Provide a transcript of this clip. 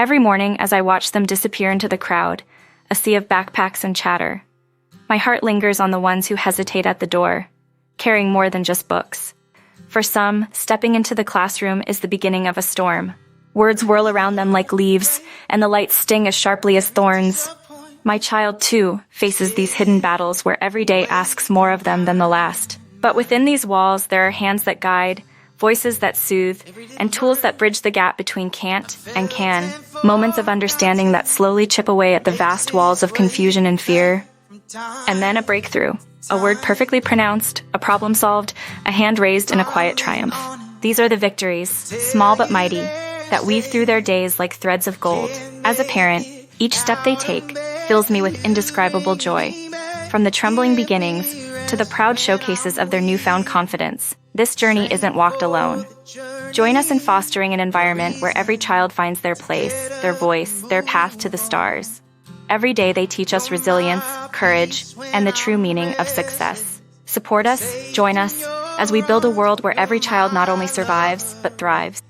Every morning, as I watch them disappear into the crowd, a sea of backpacks and chatter, my heart lingers on the ones who hesitate at the door, carrying more than just books. For some, stepping into the classroom is the beginning of a storm. Words whirl around them like leaves, and the lights sting as sharply as thorns. My child, too, faces these hidden battles where every day asks more of them than the last. But within these walls, there are hands that guide, voices that soothe, and tools that bridge the gap between can't and can. Moments of understanding that slowly chip away at the vast walls of confusion and fear. And then a breakthrough. A word perfectly pronounced, a problem solved, a hand raised in a quiet triumph. These are the victories, small but mighty, that weave through their days like threads of gold. As a parent, each step they take fills me with indescribable joy. From the trembling beginnings to the proud showcases of their newfound confidence, this journey isn't walked alone. Join us in fostering an environment where every child finds their place, their voice, their path to the stars. Every day they teach us resilience, courage, and the true meaning of success. Support us, join us, as we build a world where every child not only survives, but thrives.